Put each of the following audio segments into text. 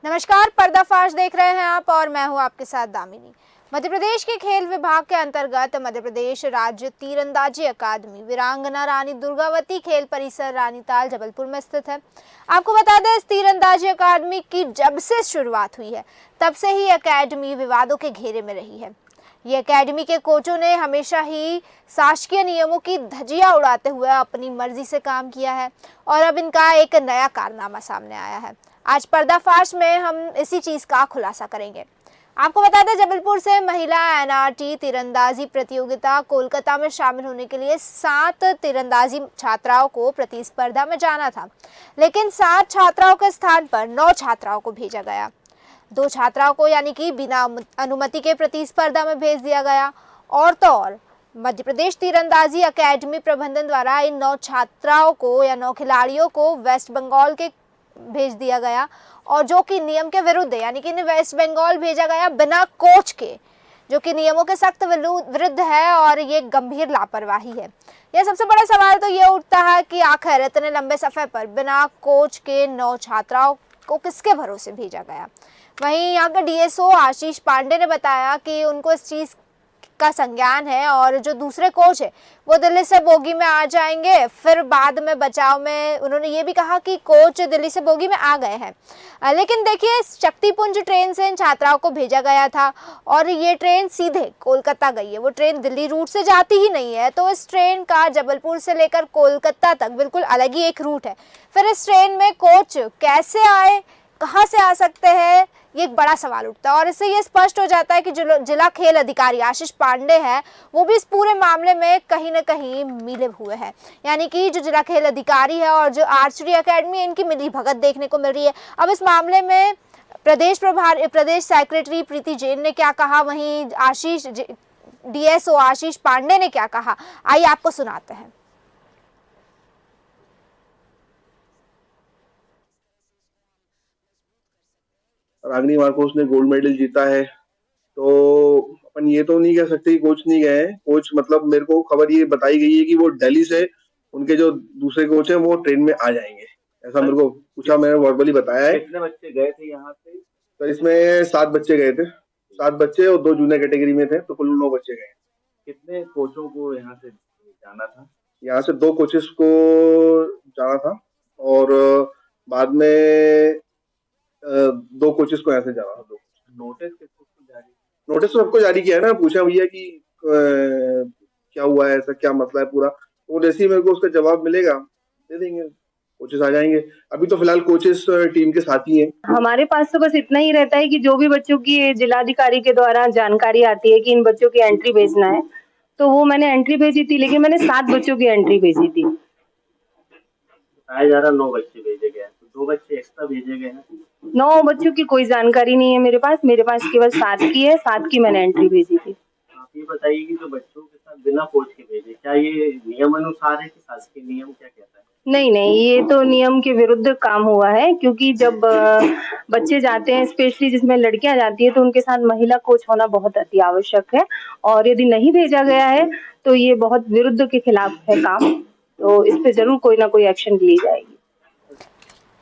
नमस्कार, पर्दाफाश देख रहे हैं आप और मैं हूं आपके साथ दामिनी। मध्य प्रदेश के खेल विभाग के अंतर्गत मध्य प्रदेश राज्य तीरंदाजी अकादमी वीरांगना रानी दुर्गावती खेल परिसर रानीताल जबलपुर में स्थित है। आपको बता दें, इस तीरंदाजी अकादमी की जब से शुरुआत हुई है तब से ही अकादमी विवादों के घेरे में रही है। ये अकेडमी के कोचों ने हमेशा ही शासकीय नियमों की धज्जियां उड़ाते हुए अपनी मर्जी से काम किया है और अब इनका एक नया कारनामा सामने आया है। आज पर्दाफाश में हम इसी चीज का खुलासा करेंगे। आपको बता दें, जबलपुर से महिला एनआरटी तीरंदाजी प्रतियोगिता कोलकाता में शामिल होने के लिए 7 तीरंदाजी छात्राओं को प्रतिस्पर्धा में जाना था, लेकिन 7 छात्राओं के स्थान पर 9 छात्राओं को भेजा गया। 2 छात्राओं को यानी कि बिना अनुमति के प्रतिस्पर्धा में भेज दिया गया। और तो और मध्य प्रदेश तीरंदाजी अकेडमी प्रबंधन द्वारा इन 9 छात्राओं को या 9 खिलाड़ियों को वेस्ट बंगाल के भेज दिया गया, और जो कि नियम के विरुद्ध है, यानी कि इन्हें वेस्ट बंगाल भेजा गया बिना कोच के, जो कि नियमों के सख्त विरुद्ध है और ये गंभीर लापरवाही है। यह सबसे बड़ा सवाल तो ये उठता है कि आखिर इतने लंबे सफर पर बिना कोच के 9 छात्राओं को किसके भरोसे भेजा गया। वहीं यहाँ के डीएसओ आशीष पांडे ने बताया कि उनको इस चीज़ का संज्ञान है और जो दूसरे कोच है वो दिल्ली से बोगी में आ जाएंगे। फिर बाद में बचाव में उन्होंने ये भी कहा कि कोच दिल्ली से बोगी में आ गए हैं। लेकिन देखिए, शक्तिपुंज ट्रेन से इन छात्राओं को भेजा गया था और ये ट्रेन सीधे कोलकाता गई है। वो ट्रेन दिल्ली रूट से जाती ही नहीं है, तो इस ट्रेन का जबलपुर से लेकर कोलकाता तक बिल्कुल अलग ही एक रूट है। फिर इस ट्रेन में कोच कैसे आए, कहाँ से आ सकते हैं, ये एक बड़ा सवाल उठता है। और इससे ये स्पष्ट हो जाता है कि जो जिला खेल अधिकारी आशीष पांडे हैं वो भी इस पूरे मामले में कहीं ना कहीं मिले हुए हैं। यानी कि जो जिला खेल अधिकारी है और जो आर्चरी एकेडमी है, इनकी मिली भगत देखने को मिल रही है। अब इस मामले में प्रदेश सेक्रेटरी प्रीति जैन ने क्या कहा, वहीं डीएसओ आशीष पांडे ने क्या कहा, आइए आपको सुनाते हैं। रागिनी मार्कोस ने गोल्ड मेडल जीता है, तो अपन ये तो नहीं कह सकते कि कोच नहीं गए हैं। कोच मतलब मेरे को खबर ये बताई गई है कि वो दिल्ली से उनके जो दूसरे कोच हैं वो ट्रेन में आ जाएंगे, ऐसा मेरे को पूछा, मैंने वर्बली बताया है। कितने बच्चे गए थे यहाँ से? तो इसमें 7 बच्चे गए थे, 7 बच्चे और 2 जूनियर कैटेगरी में थे, तो कुल 9 बच्चे गए। कितने कोचों को यहाँ से जाना था? यहाँ से 2 कोचेस को जाना था और बाद में 2 कोचेस को यहाँ से जाना था। नोटिस किसको जारी? नोटिस तो सबको जारी किया है ना। पूछा भैया कि क्या हुआ है, ऐसा क्या मसला है पूरा, तो जैसे ही मेरे को उसका जवाब मिलेगा दे देंगे, कोचेस आ जाएंगे। अभी तो फिलहाल कोचेस टीम के साथ ही हैं। हमारे पास तो बस इतना ही रहता है कि जो भी बच्चों की जिलाधिकारी के द्वारा जानकारी आती है कि इन बच्चों की एंट्री भेजना है, तो वो मैंने एंट्री भेजी थी, लेकिन मैंने 7 बच्चों की एंट्री भेजी थी। बताया जा रहा 9 बच्चे भेजे गए, तो 2 बच्चे एक्स्ट्रा भेजे गए हैं। 9 बच्चों की कोई जानकारी नहीं है मेरे पास केवल 7 की है। 7 की मैंने एंट्री भेजी थी। आप ये बताइए कि जो बच्चों के साथ बिना कोच के भेजे, क्या ये नियम अनुसार है कि शासकीय नियम क्या कहता है? नहीं, ये तो नियम के विरुद्ध काम हुआ है, क्योंकि जब बच्चे जाते हैं, स्पेशली जिसमें लड़कियां जाती है, तो उनके साथ महिला कोच होना बहुत अति आवश्यक है। और यदि नहीं भेजा गया है तो ये बहुत विरुद्ध के खिलाफ है काम, तो इस पे जरूर कोई ना कोई एक्शन ली जाएगी।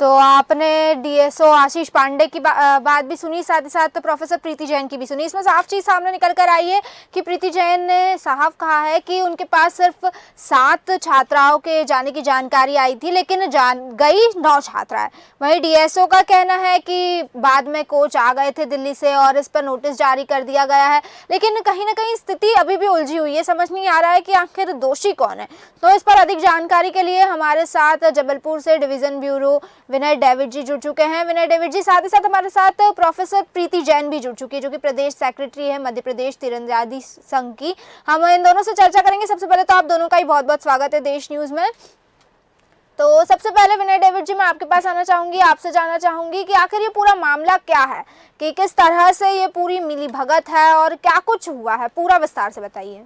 तो आपने डीएसओ आशीष पांडे की बात भी सुनी, साथ ही साथ प्रोफेसर प्रीति जैन की भी सुनी। इसमें साफ चीज सामने निकल कर आई है कि प्रीति जैन ने साफ कहा है कि उनके पास सिर्फ 7 छात्राओं के जाने की जानकारी आई थी, लेकिन गई 9 छात्राएं। वहीं डीएसओ का कहना है कि बाद में कोच आ गए थे दिल्ली से और इस पर नोटिस जारी कर दिया गया है। लेकिन कहीं ना कहीं स्थिति अभी भी उलझी हुई है, समझ नहीं आ रहा है कि आखिर दोषी कौन है। तो इस पर अधिक जानकारी के लिए हमारे साथ जबलपुर से डिवीजन ब्यूरो विनय डेविड जी जुड़ चुके हैं। विनय डेविड जी, साथ ही साथ हमारे साथ प्रोफेसर प्रीति जैन भी जुड़ चुकी है, जो कि प्रदेश सेक्रेटरी है मध्य प्रदेश तीरंदाजी संघ की। हम इन दोनों से चर्चा करेंगे। सबसे पहले तो आप दोनों का ही बहुत बहुत स्वागत है देश न्यूज में। तो सबसे पहले विनय डेविड जी, मैं आपके पास आना चाहूंगी, आपसे जानना चाहूंगी कि आखिर ये पूरा मामला क्या है, कि किस तरह से ये पूरी मिली भगत है और क्या कुछ हुआ है, पूरा विस्तार से बताइए।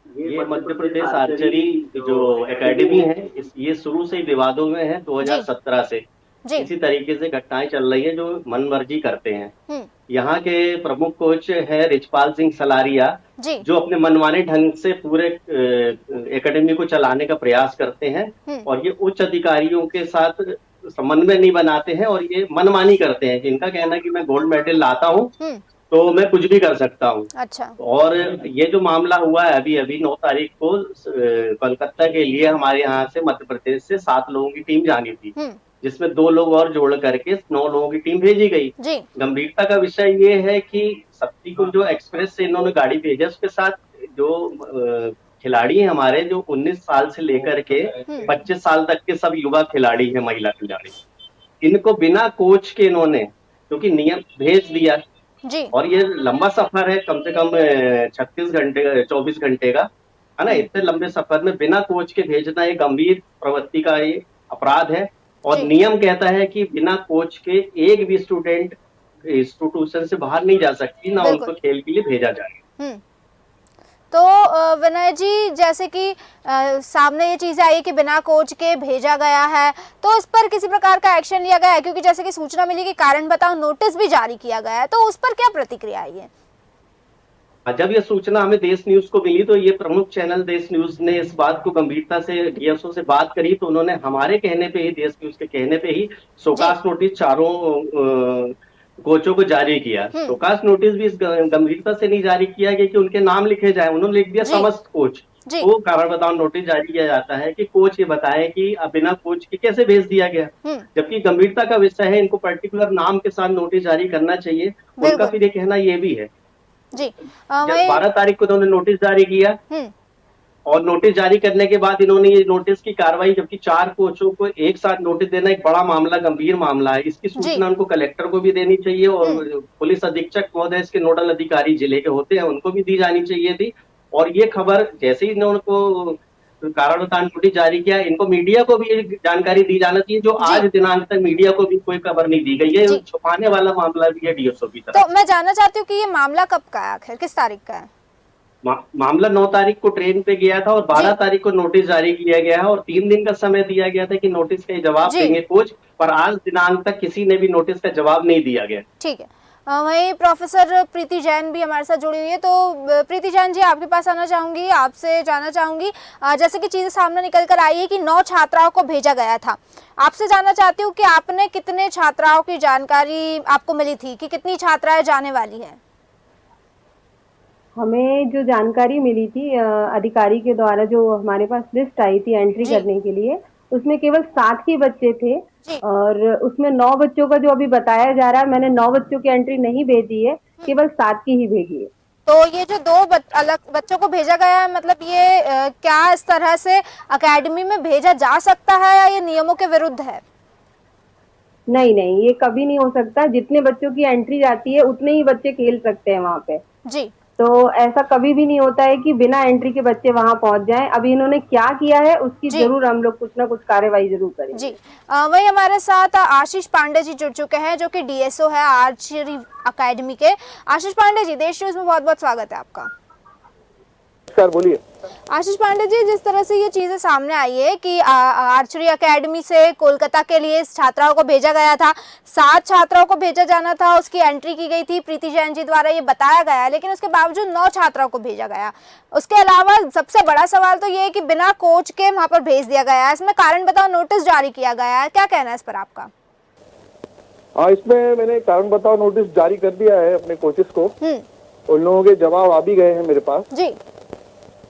ये मध्य प्रदेश आर्चरी जो एकेडमी है, ये शुरू से ही विवादों में है 2017 से। इसी तरीके से घटनाएं चल रही है जो मन मर्जी करते हैं। यहाँ के प्रमुख कोच है रिचपाल सिंह सलारिया, जो अपने मनमाने ढंग से पूरे एकेडमी को चलाने का प्रयास करते हैं और ये उच्च अधिकारियों के साथ समन्वय नहीं बनाते हैं और ये मनमानी करते हैं कि इनका कहना है कि मैं गोल्ड मेडल लाता हूँ तो मैं कुछ भी कर सकता हूँ। अच्छा। और ये जो मामला हुआ है अभी 9 तारीख को कोलकाता के लिए हमारे यहाँ से मध्य प्रदेश से 7 लोगों की टीम जानी थी, जिसमें 2 लोग और जोड़ करके 9 लोगों की टीम भेजी गई। गंभीरता का विषय ये है कि सप्ती को जो एक्सप्रेस से इन्होंने गाड़ी भेजा उसके साथ जो खिलाड़ी हैं हमारे, जो 19 साल से लेकर के 25 साल तक के सब युवा खिलाड़ी हैं, महिला खिलाड़ी, इनको बिना कोच के इन्होंने, क्योंकि नियम भेज दिया जी। और ये लंबा सफर है, कम से कम 36 घंटे 24 घंटे का है ना। इतने लंबे सफर में बिना कोच के भेजना ये गंभीर प्रवृत्ति का ये अपराध है और नियम कहता है कि बिना कोच के एक भी स्टूडेंट इंस्टीट्यूशन से बाहर नहीं जा सकती, ना उनको खेल के लिए भेजा जाए। तो विनय जी, जैसे कि सामने ये चीजें आई कि बिना कोच के भेजा गया है, तो उस पर किसी प्रकार का एक्शन लिया गया है? क्योंकि जैसे कि सूचना मिली कि कारण बताओ नोटिस भी जारी किया गया है, तो उस पर क्या प्रतिक्रिया आई है? जब ये सूचना हमें देश न्यूज को मिली तो ये प्रमुख चैनल देश न्यूज ने इस बात को गंभीरता से डीएसओ से बात करी, तो उन्होंने हमारे कहने पे ही, देश न्यूज के कहने पे ही शोकास नोटिस चारों कोचों को जारी किया। शोकास नोटिस भी इस गंभीरता से नहीं जारी किया गया कि उनके नाम लिखे जाए, उन्होंने लिख दिया समस्त कोच। वो कारण बताओ नोटिस जारी किया जाता है कि कोच ये बताए कि बिना कोच के कैसे भेज दिया गया, जबकि गंभीरता का विषय है, इनको पर्टिकुलर नाम के साथ नोटिस जारी करना चाहिए। उनका फिर ये कहना ये भी है जी। 12 तारीख को उन्होंने नोटिस जारी किया और नोटिस जारी करने के बाद इन्होंने ये नोटिस की कार्रवाई, जबकि 4 कोचों को एक साथ नोटिस देना एक बड़ा मामला, गंभीर मामला है, इसकी सूचना उनको कलेक्टर को भी देनी चाहिए और पुलिस अधीक्षक महोदय, इसके नोडल अधिकारी जिले के होते हैं, उनको भी दी जानी चाहिए थी। और ये खबर जैसे ही इन्होंने कारण बताओ नोटिस जारी किया, इनको मीडिया को भी जानकारी दी जाना चाहिए, जो आज दिनांक तक मीडिया को भी कोई खबर नहीं दी गई है। छुपाने वाला मामला भी है डीएसओ की तरफ। तो मैं जानना चाहती हूँ कि ये मामला कब का है, आखिर किस तारीख का है? मामला 9 तारीख को ट्रेन पे गया था और 12 तारीख को नोटिस जारी किया गया है और 3 दिन का समय दिया गया था कि नोटिस का जवाब देंगे कोच, पर आज दिनांक तक किसी ने भी नोटिस का जवाब नहीं दिया गया। ठीक है। वहीं प्रोफेसर प्रीति जैन भी हमारे साथ जुड़ी हुई है, तो प्रीति जैन जी, आपके पास आना चाहूंगी, आपसे जानना चाहूंगी, जैसे कि चीजें सामने निकल कर आई है कि 9 छात्राओं को भेजा गया था, आपसे जानना चाहती हूँ कि आपने कितने छात्राओं की जानकारी आपको मिली थी कि कितनी छात्राएं जाने वाली है? हमें जो जानकारी मिली थी अधिकारी के द्वारा, जो हमारे पास लिस्ट आई थी एंट्री करने के लिए, उसमें केवल 7 ही बच्चे थे और उसमें 9 बच्चों का जो अभी बताया जा रहा है, मैंने 9 बच्चों की एंट्री नहीं भेजी है, केवल 7 की ही भेजी है। तो ये जो 2 अलग बच्चों को भेजा गया है, मतलब ये क्या इस तरह से एकेडमी में भेजा जा सकता है या ये नियमों के विरुद्ध है? नहीं, ये कभी नहीं हो सकता। जितने बच्चों की एंट्री जाती है उतने ही बच्चे खेल सकते हैं वहाँ पे जी। तो ऐसा कभी भी नहीं होता है कि बिना एंट्री के बच्चे वहां पहुंच जाएं। अभी इन्होंने क्या किया है उसकी जरूर हम लोग कुछ ना कुछ कार्रवाई जरूर करेंगे जी। वही हमारे साथ आशीष पांडे जी जुड़ चुके हैं, जो कि डीएसओ है आर्चरी एकेडमी के। आशीष पांडे जी, देश न्यूज में बहुत बहुत स्वागत है आपका। सर बोलिए। आशीष पांडे जी, जिस तरह से ये चीजें सामने आई है कि आर्चरी एकेडमी से कोलकाता के लिए छात्राओं को भेजा गया था, 7 छात्राओं को भेजा जाना था, उसकी एंट्री की गई थी प्रीति जैन जी द्वारा, ये बताया गया है, लेकिन उसके बावजूद 9 छात्राओं को भेजा गया। उसके अलावा सबसे बड़ा सवाल तो ये है कि बिना कोच के वहां पर भेज दिया गया है, इसमें कारण बताओ नोटिस जारी किया गया है, क्या कहना है इस पर आपका? हाँ, इसमें मैंने कारण बताओ नोटिस जारी कर दिया है अपने कोचेस को, उन लोगों के जवाब आ भी गए हैं मेरे पास जी।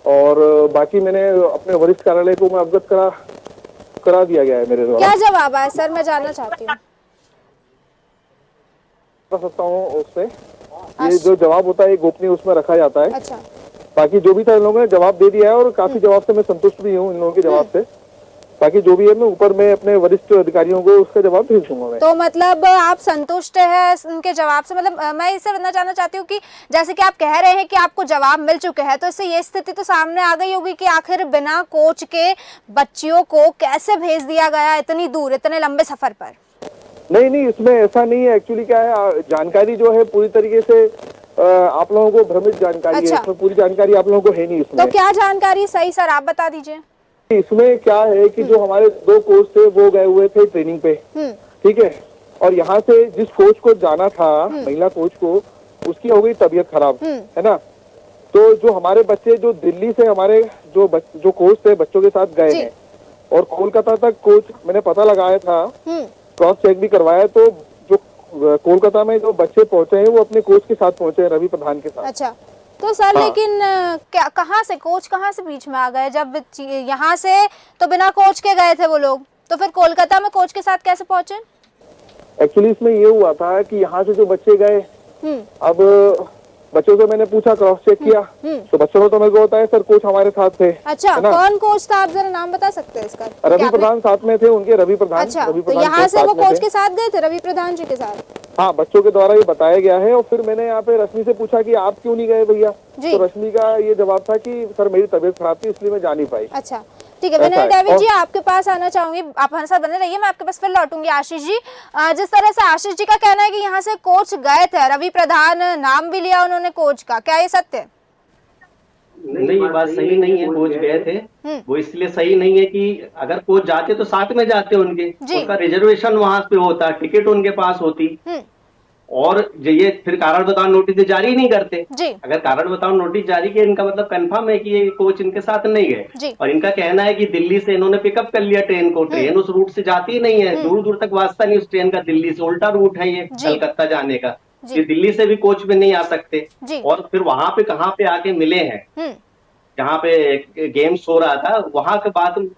और बाकी मैंने अपने वरिष्ठ कार्यालय को मैं अवगत करा दिया गया है मेरे द्वारा। क्या जवाब आया सर, मैं जानना चाहती हूँ। सकता हूँ उससे, ये जो जवाब होता है गोपनीय उसमें रखा जाता है। अच्छा। बाकी जो भी था इन लोगों ने जवाब दे दिया है और काफी जवाब से मैं संतुष्ट भी हूँ इन लोगों के जवाब से। बाकी जो भी है मैं ऊपर में अपने वरिष्ठ अधिकारियों को उसका जवाब भेज दूंगा मैं। तो मतलब आप संतुष्ट हैं उनके जवाब से? मतलब मैं इससे बनना जानना चाहती हूँ कि जैसे कि आप कह रहे हैं कि आपको जवाब मिल चुके हैं, तो इससे ये स्थिति तो सामने आ गई होगी कि आखिर बिना कोच के बच्चियों को कैसे भेज दिया गया इतनी दूर, इतने लंबे सफर पर? नहीं, इसमें ऐसा नहीं है। एक्चुअली क्या है, जानकारी जो है पूरी तरीके से आप लोगों को भ्रमित जानकारी है, इसमें पूरी जानकारी आप लोगों को है नहीं इसमें। तो क्या जानकारी सही सर आप बता दीजिए। इसमें क्या है कि जो हमारे 2 कोच थे वो गए हुए थे ट्रेनिंग पे, ठीक है, और यहाँ से जिस कोच को जाना था, महिला कोच को, उसकी हो गई तबीयत खराब, है ना। तो जो हमारे बच्चे जो दिल्ली से हमारे जो कोच थे बच्चों के साथ गए हैं, और कोलकाता तक कोच मैंने पता लगाया था, हम्म। क्रॉस चेक भी करवाया, तो जो कोलकाता में जो बच्चे पहुंचे हैं वो अपने कोच के साथ पहुंचे हैं, रवि प्रधान के साथ। अच्छा, तो सर हाँ। लेकिन क्या कहाँ से कोच कहाँ से बीच में आ गए? जब यहाँ से तो बिना कोच के गए थे वो लोग, तो फिर कोलकाता में कोच के साथ कैसे पहुंचे? एक्चुअली इसमें ये हुआ था कि यहाँ से जो बच्चे गए, हम्म। अब बच्चों से मैंने पूछा, क्रॉस चेक किया, तो बच्चों को तो मेरे को होता है सर कोच हमारे साथ थे। अच्छा, है ना? कौन कोच था, आप जरा नाम बता सकते हैं इसका? रवि क्या प्रधान साथ में थे उनके, रवि प्रधान। अच्छा, रवि तो प्रधान यहाँ से वो साथ में कोच थे। के साथ गए थे, रवि प्रधान जी के साथ? हाँ, बच्चों के द्वारा ये बताया गया है। और फिर मैंने यहाँ पे रश्मि से पूछा कि आप क्यों नहीं गए भैया, जी। तो रश्मि का ये जवाब था कि सर मेरी तबीयत खराब थी इसलिए मैं जा नहीं पाई। अच्छा, ठीक है। ऐसा विनय है। डेविड जी, आपके पास आना चाहूंगी, आप हमारे साथ बने रहिए, मैं आपके पास फिर लौटूंगी। आशीष जी, जिस तरह से आशीष जी का कहना है कि यहाँ से कोच गए थे, रवि प्रधान नाम भी लिया उन्होंने कोच का, क्या ये सत्य है? नहीं, ये बात सही नहीं है। कोच गए थे, वो इसलिए सही नहीं है कि अगर कोच जाते तो साथ में जाते उनके, जी। उनका रिजर्वेशन वहां पे होता, टिकट उनके पास होती, और ये फिर कारण बताओ नोटिस जारी नहीं करते। जी। अगर कारण बताओ नोटिस जारी किया, इनका मतलब कंफर्म है कि ये कोच इनके साथ नहीं जी। गए। और इनका कहना है कि दिल्ली से इन्होंने पिकअप कर लिया ट्रेन को, ट्रेन उस रूट से जाती ही नहीं है, दूर दूर तक वास्ता नहीं उस ट्रेन का, दिल्ली से उल्टा रूट है ये जी। कलकत्ता जाने का। जी। ये दिल्ली से भी कोच में नहीं आ सकते। जी। और फिर वहां पे कहाँ पे आके मिले हैं, जहाँ पे गेम्स हो रहा था, वहां के बात हम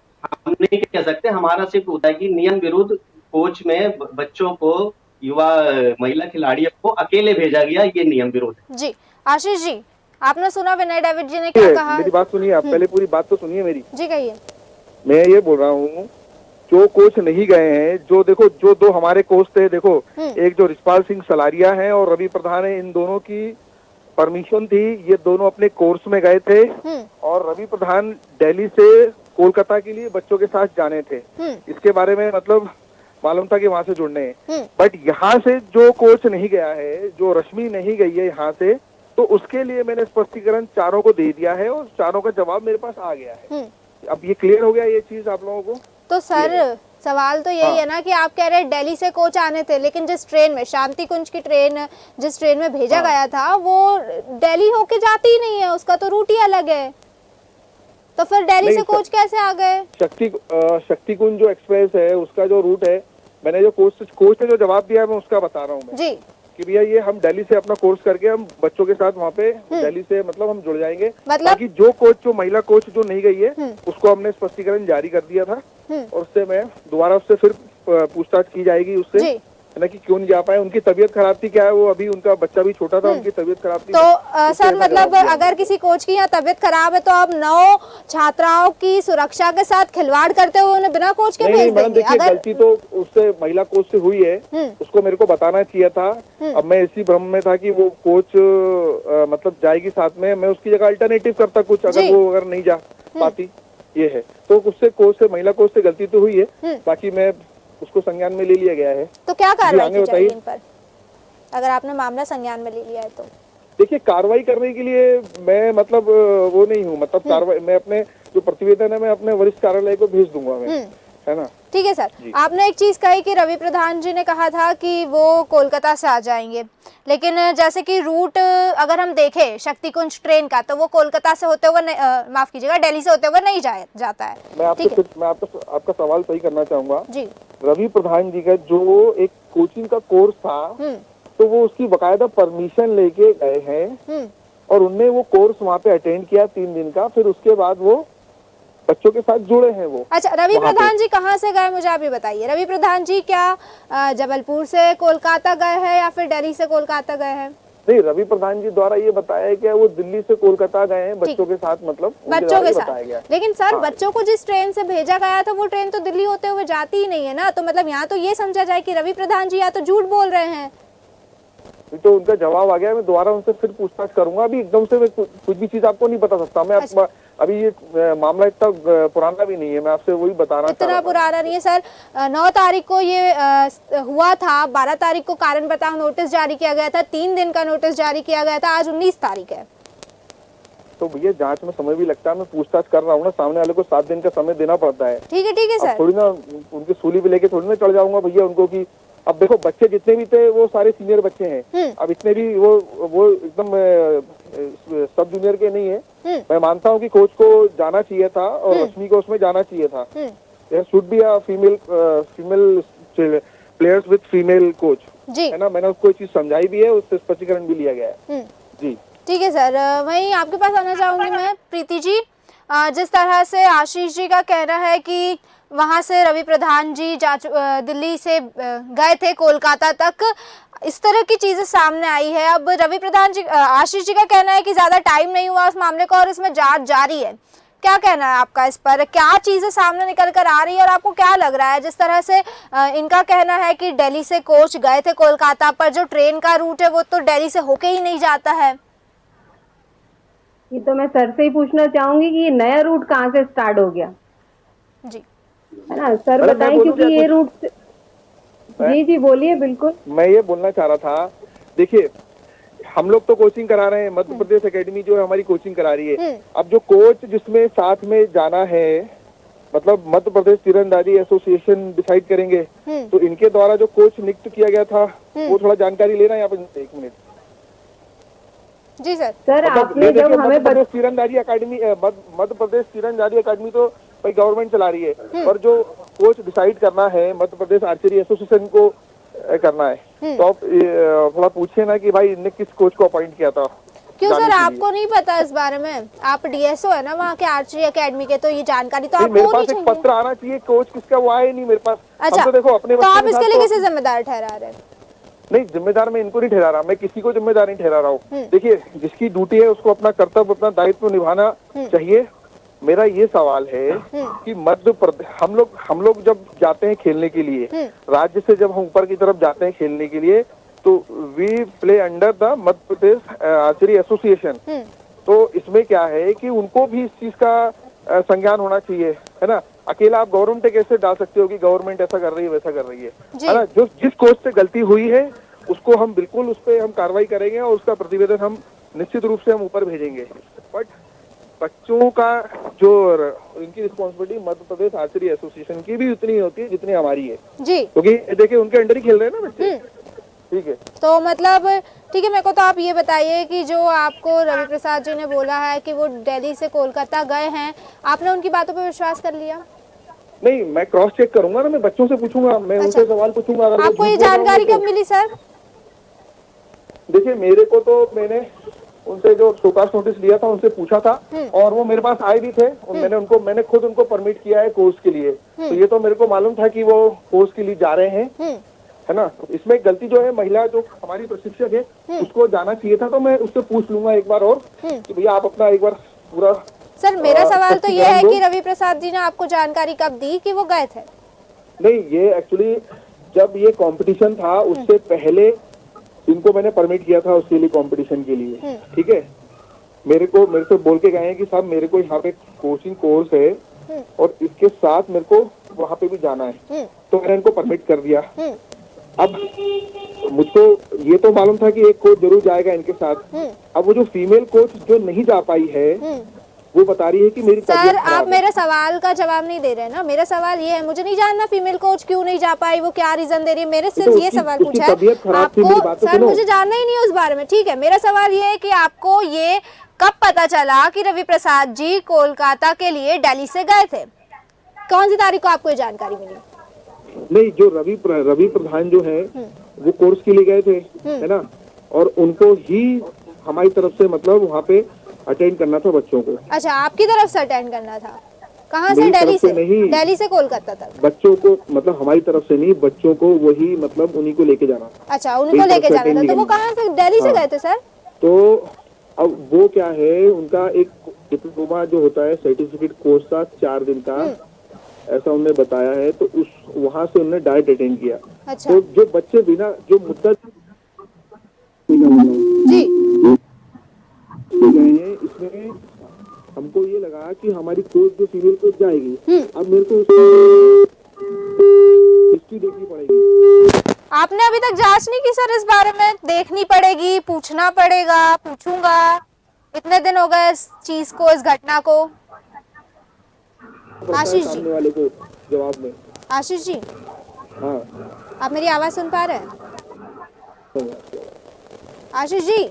नहीं कह सकते। हमारा सिर्फ होता है कि नियम विरुद्ध कोच में बच्चों को, युवा महिला खिलाड़ियों को अकेले भेजा गया, ये नियम विरोध है। जी। आशीष जी, आपने सुना विनय डेविड जी ने क्या कहा? मेरी बात सुनिए आप, पहले पूरी बात तो सुनिए मेरी। जी, कहिए। मैं ये बोल रहा हूँ, जो कोच नहीं गए हैं, जो देखो जो दो हमारे कोच थे, देखो एक जो रिचपाल सिंह सलारिया है और रवि प्रधान है, इन दोनों की परमिशन थी, ये दोनों अपने कोर्स में गए थे। और रवि प्रधान दिल्ली से कोलकाता के लिए बच्चों के साथ जाने थे, इसके बारे में मतलब मालूम था कि वहां से जुड़ने हैं। बट यहाँ से जो कोच नहीं गया है, जो रश्मि नहीं गई है यहाँ से, तो उसके लिए मैंने स्पष्टीकरण चारों को दे दिया है और चारों का जवाब मेरे पास आ गया है। अब ये क्लियर हो गया ये चीज आप लोगों को? तो सर सवाल तो यही है ना कि आप कह रहे हैं दिल्ली से कोच आने थे, लेकिन जिस ट्रेन में शांति कुंज की ट्रेन, जिस ट्रेन में भेजा गया था, वो दिल्ली होके जाती ही नहीं है, उसका तो रूट ही अलग है। तो फिर दिल्ली से कोच कैसे आ गए? शक्ति कुंज जो एक्सप्रेस है उसका जो रूट है, मैंने जो कोच ने जो जवाब दिया है मैं उसका बता रहा हूँ मैं जी, कि भैया ये हम दिल्ली से अपना कोर्स करके हम बच्चों के साथ वहाँ पे दिल्ली से मतलब हम जुड़ जाएंगे। मतलब बाकी जो कोच, जो महिला कोच जो नहीं गई है, उसको हमने स्पष्टीकरण जारी कर दिया था और उससे मैं दोबारा उससे फिर पूछताछ की जाएगी उससे, जी। है ना, कि क्यों नहीं जा पाए। उनकी तबीयत खराब थी, क्या है वो अभी उनका बच्चा भी छोटा था, उनकी तबीयत खराब थी। तो सर मतलब अगर किसी कोच की यहाँ तबीयत खराब है तो आप 9 छात्राओं की सुरक्षा के साथ खिलवाड़ करते हुए उन्हें बिना कोच के भेज मैडम देंगे? देखिए, गलती तो उससे महिला कोच से हुई है, उसको मेरे को बताना चाहिए था। अब मैं इसी भ्रम में था कि वो कोच मतलब जाएगी साथ में, मैं उसकी जगह अल्टरनेटिव करता कुछ, अगर वो अगर नहीं जा पाती, ये है। तो उससे कोच से, महिला कोच से गलती तो हुई है, बाकी मैं उसको संज्ञान में ले लिया गया है। तो क्या कार्रवाई की जाएगी बताइए इन पर, अगर आपने मामला संज्ञान में ले लिया है तो? देखिए, कार्रवाई करने के लिए मैं मतलब वो नहीं हूँ, मतलब कार्रवाई मैं अपने जो प्रतिवेदन है मैं अपने वरिष्ठ कार्यालय को भेज दूंगा मैं, है ना। ठीक है सर, आपने एक चीज कही कि रवि प्रधान जी ने कहा था कि वो कोलकाता से आ जाएंगे, लेकिन जैसे कि रूट अगर हम देखें शक्ति कुंज ट्रेन का, तो वो कोलकाता से होते हुए माफ कीजिएगा दिल्ली से होते हुए नहीं जाता है। मैं आपका सवाल सही करना चाहूंगा जी। रवि प्रधान जी का जो एक कोचिंग का कोर्स था, तो वो उसकी बकायदा परमिशन लेके गए हैं और उनने वो कोर्स वहाँ पे अटेंड किया 3 दिन का, फिर उसके बाद वो बच्चों के साथ जुड़े हैं वो। अच्छा, रवि प्रधान जी कहाँ से गए मुझे आप ये बताइए? रवि प्रधान जी क्या जबलपुर से कोलकाता गए हैं या फिर दिल्ली से कोलकाता गए हैं? नहीं, रवि प्रधान जी द्वारा ये बताया कि वो दिल्ली से कोलकाता गए हैं बच्चों के साथ, मतलब बच्चों के साथ। लेकिन सर बच्चों को जिस ट्रेन से भेजा गया था वो ट्रेन तो दिल्ली होते हुए जाती ही नहीं है ना, तो मतलब यहाँ तो ये समझा जाए कि रवि प्रधान जी या तो झूठ बोल रहे हैं। तो उनका जवाब आ गया, मैं दोबारा उनसे फिर पूछताछ करूंगा। अभी एकदम से मैं कुछ भी चीज आपको नहीं बता सकता मैं। अच्छा। अभी ये मामला इतना पुराना भी नहीं है, मैं आपसे वही बता रहा था। इतना पुराना नहीं है सर, 9 तारीख को ये हुआ था, 12 तारीख को कारण बताओ नोटिस जारी किया गया था, 3 दिन का नोटिस जारी किया गया था, आज 19 तारीख है। तो भैया जांच में समय भी लगता है, मैं पूछताछ कर रहा हूँ ना, सामने वाले को 7 दिन का समय देना पड़ता है। ठीक है सर। थोड़ी ना उनकी सूली भी लेके थोड़ी ना चढ़ जाऊंगा भैया उनको कि अब देखो बच्चे जितने भी थे वो सारे सीनियर बच्चे हैं, अब इतने भी वो एकदम सब जूनियर के नहीं है। मैं मानता हूँ कि कोच को जाना चाहिए था और रश्मि को उसमें जाना चाहिए था, there should be a female players with female coach, जी है ना। मैंने उसको चीज समझाई भी है, उससे स्पष्टीकरण भी लिया गया है। जी ठीक है सर। वहीं आपके पास आना चाहूंगी मैं प्रीति जी। जिस तरह से आशीष जी का कहना है कि वहां से रवि प्रधान जी दिल्ली से गए थे कोलकाता तक, इस तरह की चीजें सामने आई है। अब रवि प्रधान जी आशीष जी का कहना है कि ज्यादा टाइम नहीं हुआ उस मामले को और इसमें जांच जारी है। क्या कहना है आपका इस पर? क्या चीजें सामने निकल कर आ रही है और आपको क्या लग रहा है? जिस तरह से इनका कहना है कि दिल्ली से कोच गए थे कोलकाता, पर जो ट्रेन का रूट है वो तो दिल्ली से होके ही नहीं जाता है। ये तो मैं सर से ही पूछना चाहूंगी कि ये नया रूट कहाँ से स्टार्ट हो गया, जी है ना सर, अरे बताएं मैं बोलूं क्योंकि क्या ये कुछ? रूट जी जी बोलिए। बिल्कुल, मैं ये बोलना चाह रहा था, देखिए हम लोग तो कोचिंग करा रहे हैं, मध्य प्रदेश एकेडमी जो है हमारी कोचिंग करा रही है। अब जो कोच जिसमें साथ में जाना है, मतलब मध्य प्रदेश तीरंदाजी एसोसिएशन डिसाइड करेंगे, तो इनके द्वारा जो कोच नियुक्त किया गया था वो थोड़ा जानकारी लेना है यहाँ पर। 1 मिनट जी सर। सर मतलब आपने ये जब देखिए, हमें मध्य तीरंदाजी अकादमी मध्य प्रदेश तीरंदाजी अकादमी तो भाई गवर्नमेंट चला रही है, पर जो कोच डिसाइड करना है मध्य प्रदेश आर्चरी एसोसिएशन को करना है। तो आप थोड़ा पूछिए ना कि भाई इनने किस कोच को अपॉइंट किया था। क्यों जाने सर, के लिए। आपको नहीं पता इस बारे में? आप डीएसओ है ना वहाँ के आर्चरी एकेडमी के, तो ये जानकारी तो नहीं, आपको मेरे होनी पास एक चाहिए। पत्र आना चाहिए कोच किसका, वो आया नहीं मेरे पास। अच्छा, हम तो देखो अपने तो बच्चों आप के इसके साथ लिए तो- किसे जिम्मेदार ठहरा रहे हैं? नहीं, जिम्मेदार मैं इनको नहीं ठहरा रहा, मैं किसी को जिम्मेदार नहीं ठहरा रहा हूँ। देखिए जिसकी ड्यूटी है उसको अपना कर्तव्य अपना दायित्व निभाना चाहिए। मेरा ये सवाल है कि मध्य प्रदेश हम लोग जब जाते हैं खेलने के लिए, राज्य से जब हम ऊपर की तरफ जाते हैं खेलने के लिए, तो we play under the Madhya Pradesh archery association. तो इसमें क्या है कि उनको भी इस चीज का संज्ञान होना चाहिए, है ना। अकेला आप गवर्नमेंट पे कैसे डाल सकते हो कि गवर्नमेंट ऐसा कर रही है वैसा कर रही है ना। जो जिस कोच से गलती हुई है उसको हम बिल्कुल उस पर हम कार्रवाई करेंगे और उसका प्रतिवेदन हम निश्चित रूप से हम ऊपर भेजेंगे। बट बच्चों का जो इनकी रिस्पॉन्सिबिलिटी मध्य प्रदेश आर्चरी एसोसिएशन की भी उतनी होती है जितनी हमारी है, जी। क्योंकि देखिए उनके अंडर ही खेल रहे हैं ना बच्चे। ठीक है, तो मतलब ठीक है, मेरे को तो आप ये बताइए कि जो आपको रवि प्रसाद जी ने बोला है कि वो दिल्ली से कोलकाता गए हैं, आपने उनकी बातों पर विश्वास कर लिया? नहीं, मैं क्रॉस चेक करूंगा ना, मैं बच्चों से पूछूंगा, मैं उनसे सवाल पूछूंगा। अगर वो आपको ये झूठ बोल रहे जानकारी होंगे कब मिली सर? देखिए मेरे को तो मैंने उनसे जो शोकास नोटिस लिया था उनसे पूछा था और वो मेरे पास आए भी थे और मैंने खुद उनको परमिट किया है कोर्स के लिए। तो ये तो मेरे को मालूम था कि वो कोर्स के लिए जा रहे हैं, है ना। इसमें गलती जो है महिला जो हमारी प्रशिक्षक है उसको जाना चाहिए था, तो मैं उससे पूछ लूंगा एक बार और कि भैया आप अपना एक बार पूरा। सर मेरा सवाल तो ये है कि रवि प्रसाद जी ने आपको जानकारी कब दी कि वो गए थे? नहीं, ये एक्चुअली जब ये कंपटीशन था उससे पहले इनको मैंने परमिट किया था उसके लिए, कंपटीशन के लिए। ठीक है, मेरे से बोल के गए हैं कि साहब मेरे को यहाँ पे कोचिंग कोर्स है और इसके साथ मेरे को वहाँ पे भी जाना है, तो मैंने इनको परमिट कर दिया। अब मुझको ये तो मालूम था कि एक कोच जरूर जाएगा इनके साथ। अब वो जो फीमेल कोच जो नहीं जा पाई है वो बता रही है कि मेरी सर आप मेरे सवाल का जवाब नहीं दे रहे ना। मेरा सवाल ये है, मुझे नहीं जानना फीमेल कोच क्यों नहीं जा पाई, वो क्या रीजन दे रही है। मेरे सिर्फ ये सवाल पूछा है आपको। सर मुझे जानना ही नहीं है उस बारे में। ठीक है, मेरा सवाल ये है कि आपको ये कब पता चला कि रवि प्रसाद जी कोलकाता के लिए दिल्ली से गए थे? कौन सी तारीख को आपको ये जानकारी मिली? नहीं, जो रवि प्रधान जो है वो कोर्स के लिए गए थे, है ना, और उनको ही हमारी तरफ से मतलब वहाँ पे अटेंड करना था बच्चों को। अच्छा, आपकी तरफ से अटेंड करना था? कहाँ से? मेरी दिल्ली तरफ से? से नहीं। दिल्ली से कोलकाता तक बच्चों को मतलब हमारी तरफ से नहीं, बच्चों को वही मतलब उन्हीं को लेके जाना। अच्छा, उनको लेके जाना था। तो वो कहाँ से दिल्ली से गए थे सर? तो अब वो क्या है, उनका एक डिप्लोमा जो होता है सर्टिफिकेट कोर्स था 4 दिन का, ऐसा उन्होंने बताया है। तो उस वहाँ से उन्होंने डायरेक्ट अटेंड किया। अच्छा तो जो बच्चे बिना जो मुद्दा जी गए हैं, इसमें हमको ये लगा कि हमारी कोच जो फीमेल कोच जाएगी, अब मेरे को हिस्ट्री देखनी पड़ेगी। आपने अभी तक जांच नहीं की सर इस बारे में? देखनी पड़ेगी, पूछना पड़ेगा, पूछूंगा। इतने दिन हो गए इस चीज को, इस घटना को। आशीष जी, सामने वाले को जवाब में। आशीष जी, हाँ, आप मेरी आवाज सुन पा रहे हैं? आशीष जी,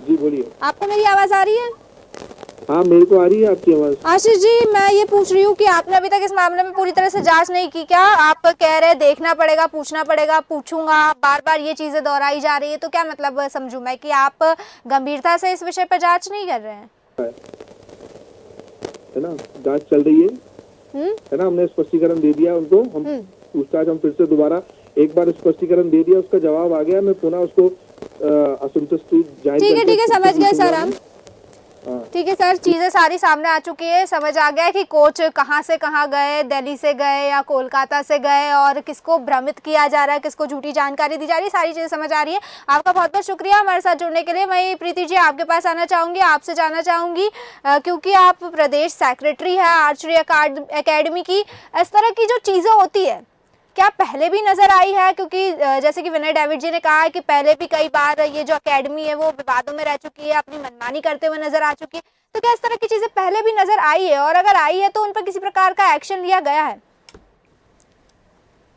जी बोलिए। आपको मेरी आवाज आ रही है? हाँ, मेरे को आ रही है आपकी आवाज। आशीष जी, मैं ये पूछ रही हूँ कि आपने अभी तक इस मामले में पूरी तरह से जांच नहीं की क्या? आप कह रहे देखना पड़ेगा, पूछना पड़ेगा, पूछूंगा, बार बार ये चीजें दोहराई जा रही है, तो क्या मतलब समझूं मैं कि आप गंभीरता से इस विषय पर जांच नहीं कर रहे हैं? है ना, जांच चल रही है ना, हमने स्पष्टीकरण दे दिया उनको, हम पूछताछ हम फिर से दोबारा एक बार स्पष्टीकरण दे दिया, उसका जवाब आ गया, मैं पुनः उसको असंतुष्टि जाहिर करके ठीक है, समझ गए सर हम। हाँ। ठीक है सर, चीजें सारी सामने आ चुकी है, समझ आ गया कि कोच कहाँ से कहाँ गए, दिल्ली से गए या कोलकाता से गए, और किसको भ्रमित किया जा रहा है, किसको झूठी जानकारी दी जा रही है, सारी चीजें समझ आ रही है। आपका बहुत बहुत शुक्रिया हमारे साथ जुड़ने के लिए। मैं प्रीति जी आपके पास आना चाहूंगी, आपसे जानना चाहूंगी क्योंकि आप प्रदेश सेक्रेटरी है आर्चरी अकेडमी की, इस तरह की जो चीजें होती है क्या पहले भी नजर आई है? क्योंकि जैसे कि विनय डेविड जी ने कहा है कि पहले भी कई बार ये जो अकेडमी है वो विवादों में रह चुकी है, अपनी मनमानी करते हुए नजर आ चुकी है, तो क्या इस तरह की चीजें पहले भी नजर आई है, और अगर आई है तो उन पर किसी प्रकार का एक्शन लिया गया है?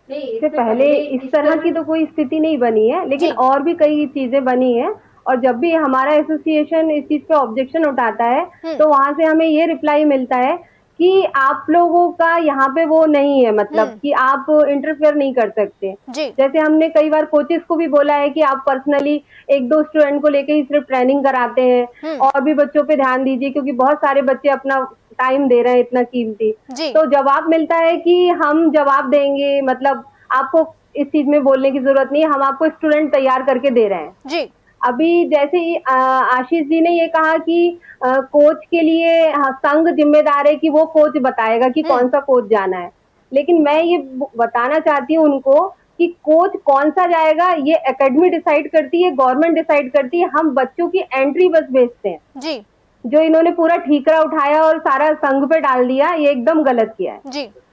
नहीं, इससे पहले इस तरह की तो कोई स्थिति नहीं बनी है, लेकिन और भी कई चीजें बनी है, और जब भी हमारा एसोसिएशन इस चीज पे ऑब्जेक्शन उठाता है तो वहां से हमें ये रिप्लाई मिलता है कि आप लोगों का यहाँ पे वो नहीं है, मतलब कि आप इंटरफेयर नहीं कर सकते। जैसे हमने कई बार कोचेस को भी बोला है कि आप पर्सनली एक दो स्टूडेंट को लेके ही सिर्फ ट्रेनिंग कराते हैं, और भी बच्चों पे ध्यान दीजिए क्योंकि बहुत सारे बच्चे अपना टाइम दे रहे हैं इतना कीमती। तो जवाब मिलता है कि हम जवाब देंगे, मतलब आपको इस चीज में बोलने की जरूरत नहीं है, हम आपको स्टूडेंट तैयार करके दे रहे हैं। अभी जैसे ही आशीष जी ने ये कहा कि कोच के लिए संघ जिम्मेदार है कि वो कोच बताएगा कि कौन सा कोच जाना है, लेकिन मैं ये बताना चाहती हूँ उनको कि कोच कौन सा जाएगा ये एकेडमी डिसाइड करती है, गवर्नमेंट डिसाइड करती है। हम बच्चों की एंट्री बस भेजते हैं। जो इन्होंने पूरा ठीकरा उठाया और सारा संघ पे डाल दिया, ये एकदम गलत किया है।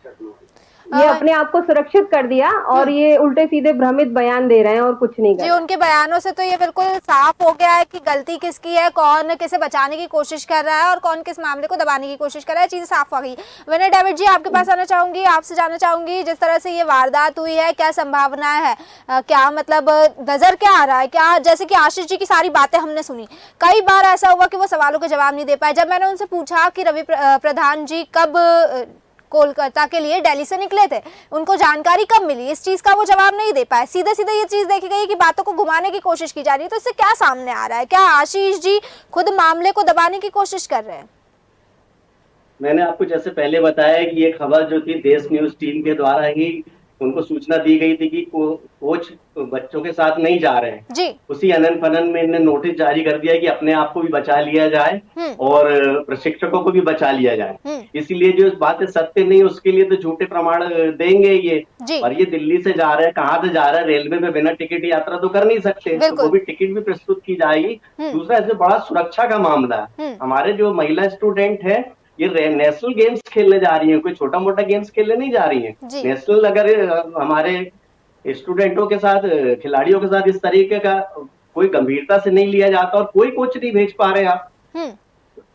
ये अपने आप को सुरक्षित कर दिया और ये उल्टे सीधे भ्रमित बयान दे रहे हैं और कुछ नहीं कर रहे। उनके बयानों से तो ये बिल्कुल साफ हो गया है कि गलती किसकी है, कौन किसे बचाने की कोशिश कर रहा है और कौन किस मामले को दबाने की कोशिश कर रहा है, चीजें साफ हो गई। विनय डेविड जी आपके पास आना चाहूंगी, आपसे जानना चाहूंगी जिस तरह से ये वारदात हुई है क्या संभावनाएं है, क्या मतलब नजर क्या आ रहा है? क्या जैसे कि आशीष जी की सारी बातें हमने सुनी, कई बार ऐसा हुआ कि वो सवालों के जवाब नहीं दे पाए। जब मैंने उनसे पूछा कि रवि प्रधान जी कब कोलकाता के लिए दिल्ली से निकले थे, उनको जानकारी कब मिली, इस चीज का वो जवाब नहीं दे पाए। सीधे सीधे ये चीज देखी गई कि बातों को घुमाने की कोशिश की जा रही है। तो इससे क्या सामने आ रहा है? क्या आशीष जी खुद मामले को दबाने की कोशिश कर रहे हैं? मैंने आपको जैसे पहले बताया कि ये खबर जो थी देश न्यूज टीम के द्वारा ही उनको सूचना दी गई थी कि कोच बच्चों के साथ नहीं जा रहे हैं जी। उसी अनन फनन में इन्हें नोटिस जारी कर दिया कि अपने आप को भी बचा लिया जाए और प्रशिक्षकों को भी बचा लिया जाए। इसीलिए जो बातें सत्य नहीं उसके लिए तो झूठे प्रमाण देंगे ये। और ये दिल्ली से जा रहे हैं, कहाँ से जा रहे हैं, रेलवे में बिना टिकट यात्रा तो कर नहीं सकते, तो वो भी टिकट भी प्रस्तुत की जाएगी। दूसरा इसमें बड़ा सुरक्षा का मामला है। हमारे जो महिला स्टूडेंट है ये नेशनल गेम्स खेलने जा रही है, कोई छोटा मोटा गेम्स खेलने नहीं जा रही है। नेशनल अगर हमारे स्टूडेंटों के साथ, खिलाड़ियों के साथ इस तरीके का कोई गंभीरता से नहीं लिया जाता और कोई कोच नहीं भेज पा रहे आप,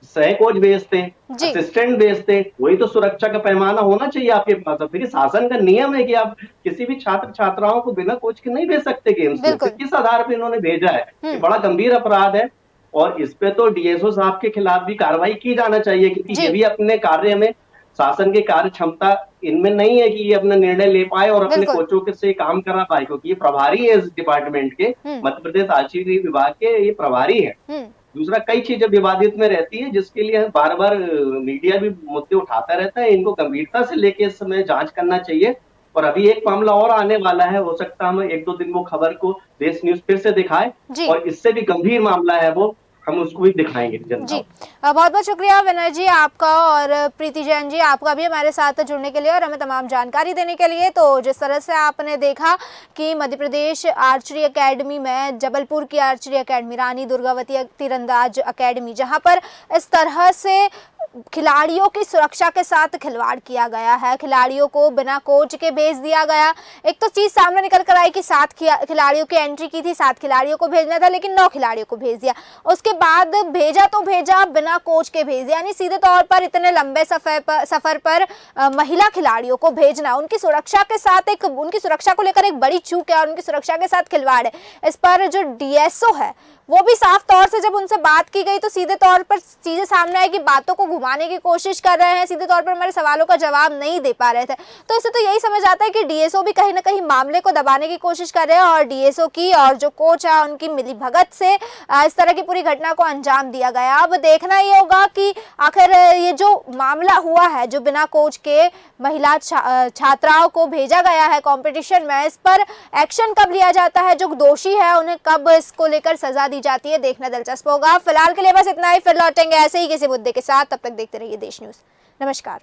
सह कोच भेजते, असिस्टेंट भेजते, वही तो सुरक्षा का पैमाना होना चाहिए आपके पास। फिर शासन का नियम है कि आप किसी भी छात्र छात्राओं को बिना कोच के नहीं भेज सकते गेम्स में। किस आधार पर इन्होंने भेजा है? ये बड़ा गंभीर अपराध है और इस पे तो डीएसओ साहब के खिलाफ भी कार्रवाई की जाना चाहिए, क्योंकि ये भी अपने कार्य में, शासन की कार्य क्षमता इनमें नहीं है कि ये अपना निर्णय ले पाए और अपने कोचों के से काम करा पाए, क्योंकि ये प्रभारी है इस डिपार्टमेंट के, मध्य प्रदेश आर्चरी विभाग के ये प्रभारी है। दूसरा कई चीजें विवादित में रहती है जिसके लिए बार बार मीडिया भी मुद्दे उठाता रहता है। इनको गंभीरता से लेके इस समय जांच करना चाहिए। और अभी एक मामला और आने वाला है, हो सकता है हम एक दो दिन वो खबर को देश न्यूज फिर से दिखाए और इससे भी गंभीर मामला है वो हम उसको भी दिखाएंगे जनता। जी बहुत बहुत शुक्रिया विनय जी आपका और प्रीति जैन जी आपका भी हमारे साथ जुड़ने के लिए और हमें तमाम जानकारी देने के लिए। तो जिस तरह से आपने देखा कि मध्य प्रदेश आर्चरी अकेडमी में, जबलपुर की आर्चरी अकेडमी, रानी दुर्गावती तीरंदाज अकेडमी, जहां पर इस तरह से खिलाड़ियों की सुरक्षा के साथ खिलवाड़ किया गया है। खिलाड़ियों को बिना कोच के भेज दिया गया। एक तो चीज सामने निकल कर आई कि 7 खिलाड़ियों की एंट्री की थी, 7 खिलाड़ियों को भेजना था, लेकिन 9 खिलाड़ियों को भेज दिया। उसके बाद भेजा तो भेजा, बिना कोच के भेज दिया। यानी सीधे तौर पर इतने लंबे सफर पर महिला खिलाड़ियों को भेजना उनकी सुरक्षा के साथ उनकी सुरक्षा को लेकर एक बड़ी चूक है और उनकी सुरक्षा के साथ खिलवाड़ है। इस पर जो डीएसओ है वो भी साफ तौर से जब उनसे बात की गई तो सीधे तौर पर चीजें सामने आई कि बातों को घुमाने की कोशिश कर रहे हैं, सीधे तौर पर हमारे सवालों का जवाब नहीं दे पा रहे थे। तो इससे तो यही समझ आता है कि डीएसओ भी कहीं ना कहीं मामले को दबाने की कोशिश कर रहे हैं और डीएसओ की और जो कोच है उनकी मिलीभगत से इस तरह की पूरी घटना को अंजाम दिया गया। अब देखना ये होगा कि आखिर ये जो मामला हुआ है, जो बिना कोच के महिला छात्राओं को भेजा गया है कंपटीशन में, इस पर एक्शन कब लिया जाता है, जो दोषी है उन्हें कब इसको लेकर सजा दी जाती है, देखना दिलचस्प होगा। फिलहाल के लिए बस इतना ही, फिर लौटेंगे ऐसे ही किसी मुद्दे के साथ। तब तक देखते रहिए देश न्यूज़। नमस्कार।